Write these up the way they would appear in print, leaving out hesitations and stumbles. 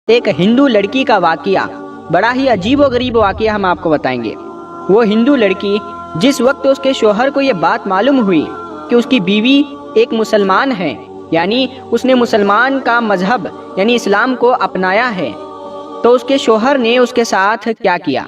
ایک ہندو لڑکی کا واقعہ، بڑا ہی عجیب و غریب واقعہ ہم آپ کو بتائیں گے۔ وہ ہندو لڑکی جس وقت اس کے شوہر کو یہ بات معلوم ہوئی کہ اس کی بیوی ایک مسلمان ہے، یعنی اس نے مسلمان کا مذہب یعنی اسلام کو اپنایا ہے، تو اس کے شوہر نے اس کے ساتھ کیا کیا،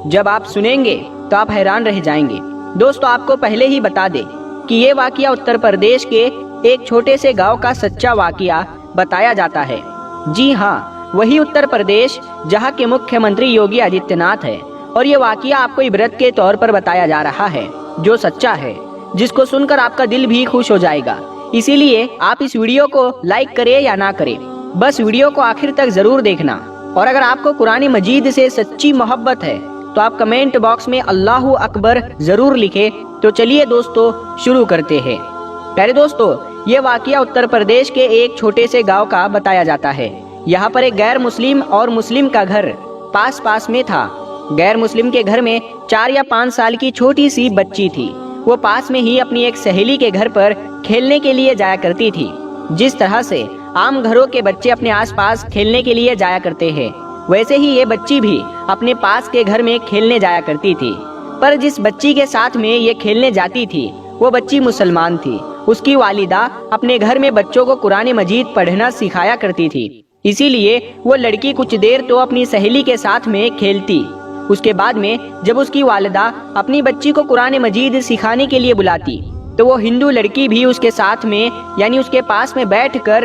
جب آپ سنیں گے تو آپ حیران رہ جائیں گے۔ دوستو، آپ کو پہلے ہی بتا دے کہ یہ واقعہ اتر پردیش کے ایک چھوٹے سے گاؤں کا سچا واقعہ بتایا جاتا ہے۔ جی ہاں، وہی اتر پردیش جہاں کے مکھیہ منتری یوگی آدتیہ ناتھ ہے، اور یہ واقعہ آپ کو عبرت کے طور پر بتایا جا رہا ہے جو سچا ہے، جس کو سن کر آپ کا دل بھی خوش ہو جائے گا۔ اسی لیے آپ اس ویڈیو کو لائک کریں یا نہ کریں، بس ویڈیو کو آخر تک ضرور دیکھنا۔ اور اگر آپ کو قرآن مجید سے سچی محبت ہے تو آپ کمنٹ باکس میں اللہ اکبر ضرور لکھیں۔ تو چلیے دوستو شروع کرتے ہیں۔ پیارے دوستو، یہ واقعہ اتر پردیش کے ایک چھوٹے سے گاؤں کا بتایا جاتا ہے۔ یہاں پر ایک غیر مسلم اور مسلم کا گھر پاس پاس میں تھا۔ غیر مسلم کے گھر میں 4 یا 5 سال کی چھوٹی سی بچی تھی۔ وہ پاس میں ہی اپنی ایک سہیلی کے گھر پر کھیلنے کے لیے جایا کرتی تھی، جس طرح سے عام گھروں کے بچے اپنے آس پاس کھیلنے کے لیے جایا کرتے ہیں، ویسے ہی یہ بچی بھی اپنے پاس کے گھر میں کھیلنے جایا کرتی تھی۔ پر جس بچی کے ساتھ میں یہ کھیلنے جاتی تھی وہ بچی مسلمان تھی۔ اس کی والدہ اپنے گھر میں بچوں کو قرآن مجید پڑھنا سکھایا کرتی تھی، اسی لیے وہ لڑکی کچھ دیر تو اپنی سہیلی کے ساتھ میں کھیلتی۔ اس کے بعد میں جب اس کی والدہ اپنی بچی کو قرآن مجید سکھانے کے لیے بلاتی تو وہ ہندو لڑکی بھی اس کے ساتھ میں یعنی اس کے پاس میں بیٹھ کر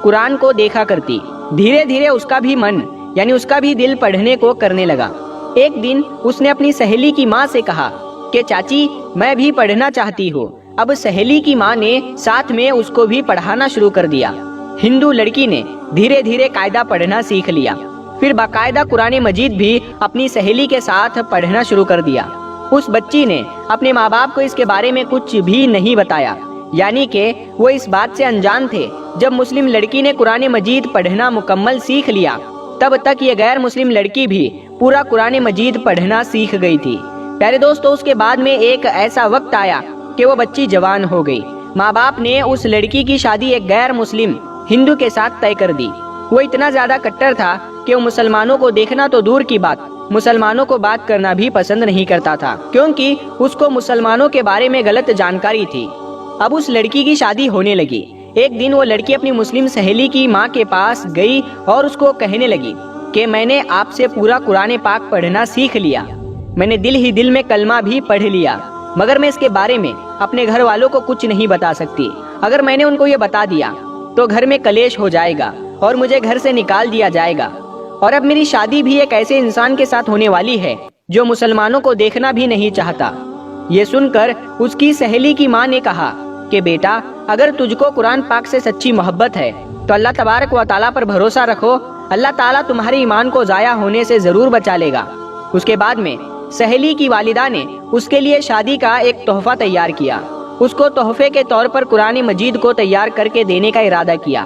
قرآن کو دیکھا کرتی۔ دھیرے دھیرے اس کا بھی من یعنی اس کا بھی دل پڑھنے کو کرنے لگا۔ ایک دن اس نے اپنی سہیلی کی ماں سے کہا کہ چاچی، میں بھی پڑھنا چاہتی ہوں۔ اب سہیلی کی ماں نے ساتھ میں اس کو بھی پڑھانا شروع کر دیا۔ ہندو لڑکی نے دھیرے دھیرے قاعدہ پڑھنا سیکھ لیا، پھر باقاعدہ قرآن مجید بھی اپنی سہیلی کے ساتھ پڑھنا شروع کر دیا۔ اس بچی نے اپنے ماں باپ کو اس کے بارے میں کچھ بھی نہیں بتایا، یعنی کہ وہ اس بات سے انجان تھے۔ جب مسلم لڑکی نے قرآن مجید پڑھنا مکمل سیکھ لیا، تب تک یہ غیر مسلم لڑکی بھی پورا قرآن مجید پڑھنا سیکھ گئی تھی۔ پیارے دوستو، اس کے بعد میں ایک ایسا وقت آیا کہ وہ بچی جوان ہو گئی۔ ماں باپ نے اس لڑکی کی شادی ایک غیر مسلم ہندو کے ساتھ طے کر دی۔ وہ اتنا زیادہ کٹر تھا کہ وہ مسلمانوں کو دیکھنا تو دور کی بات، مسلمانوں کو بات کرنا بھی پسند نہیں کرتا تھا، کیونکہ اس کو مسلمانوں کے بارے میں غلط جانکاری تھی۔ اب اس لڑکی کی شادی ہونے لگی۔ ایک دن وہ لڑکی اپنی مسلم سہیلی کی ماں کے پاس گئی اور اس کو کہنے لگی کہ میں نے آپ سے پورا قرآن پاک پڑھنا سیکھ لیا، میں نے دل ہی دل میں کلمہ بھی پڑھ لیا، مگر میں اس کے بارے میں اپنے گھر والوں کو کچھ نہیں بتا سکتی۔ اگر میں نے ان کو یہ بتا دیا تو گھر میں کلیش ہو جائے گا اور مجھے گھر سے نکال دیا جائے گا، اور اب میری شادی بھی ایک ایسے انسان کے ساتھ ہونے والی ہے جو مسلمانوں کو دیکھنا بھی نہیں چاہتا۔ یہ سن کر اس کی سہیلی کی ماں نے کہا کہ بیٹا، اگر تجھ کو قرآن پاک سے سچی محبت ہے تو اللہ تبارک و تعالیٰ پر بھروسہ رکھو، اللہ تعالیٰ تمہارے ایمان کو ضائع ہونے سے ضرور بچا لے گا۔ اس کے بعد میں سہیلی کی والدہ نے اس کے لیے شادی کا ایک تحفہ تیار کیا۔ اس کو تحفے کے طور پر قرآن مجید کو تیار کر کے دینے کا ارادہ کیا۔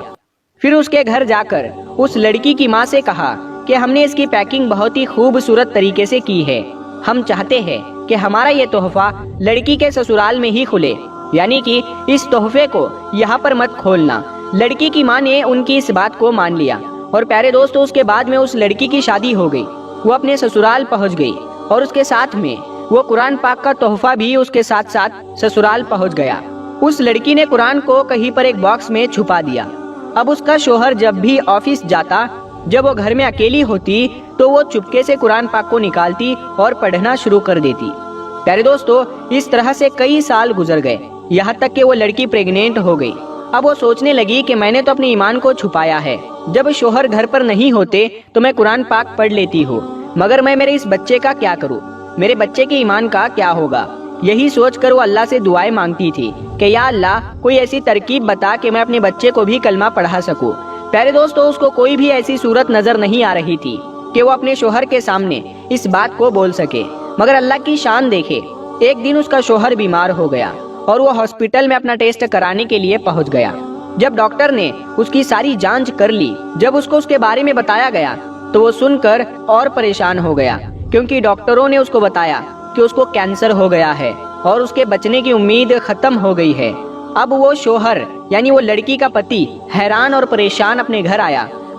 پھر اس کے گھر جا کر اس لڑکی کی ماں سے کہا کہ ہم نے اس کی پیکنگ بہت ہی خوبصورت طریقے سے کی ہے، ہم چاہتے ہیں کہ ہمارا یہ تحفہ لڑکی کے سسرال میں ہی کھلے، یعنی کہ اس تحفے کو یہاں پر مت کھولنا۔ لڑکی کی ماں نے ان کی اس بات کو مان لیا، اور پیارے دوستو، اس کے بعد میں اس لڑکی کی شادی ہو گئی۔ وہ اپنے سسرال پہنچ گئی اور اس کے ساتھ میں وہ قرآن پاک کا تحفہ بھی اس کے ساتھ ساتھ سسرال پہنچ گیا۔ اس لڑکی نے قرآن کو کہیں پر ایک باکس میں چھپا دیا۔ اب اس کا شوہر جب بھی آفس جاتا، جب وہ گھر میں اکیلی ہوتی تو وہ چپکے سے قرآن پاک کو نکالتی اور پڑھنا شروع کر دیتی۔ پیارے دوستو، اس طرح سے کئی سال گزر گئے، یہاں تک کہ وہ لڑکی پریگنینٹ ہو گئی۔ اب وہ سوچنے لگی کہ میں نے تو اپنے ایمان کو چھپایا ہے، جب شوہر گھر پر نہیں ہوتے تو میں قرآن پاک پڑھ لیتی ہوں، مگر میں میرے اس بچے کا کیا کروں، میرے بچے کے ایمان کا کیا ہوگا۔ یہی سوچ کر وہ اللہ سے دعائیں مانگتی تھی کہ یا اللہ، کوئی ایسی ترکیب بتا کہ میں اپنے بچے کو بھی کلمہ پڑھا سکوں۔ پیارے دوستو، اس کو کوئی بھی ایسی صورت نظر نہیں آ رہی تھی کہ وہ اپنے شوہر کے سامنے اس بات کو بول سکے، مگر اللہ کی شان دیکھے۔ ایک دن اس کا شوہر بیمار ہو گیا اور وہ ہاسپٹل میں اپنا ٹیسٹ کرانے کے لیے پہنچ گیا۔ جب ڈاکٹر نے اس کی ساری جانچ کر لی، جب اس کو اس کے بارے میں بتایا گیا تو وہ سن کر اور پریشان ہو گیا، کیونکہ ڈاکٹروں نے اس کو بتایا کہ اس کو کینسر ہو گیا ہے اور اس کے بچنے کی امید ختم ہو گئی ہے۔ اب وہ شوہر یعنی وہ لڑکی کا پتی حیران اور پریشان اپنے گھر آیا۔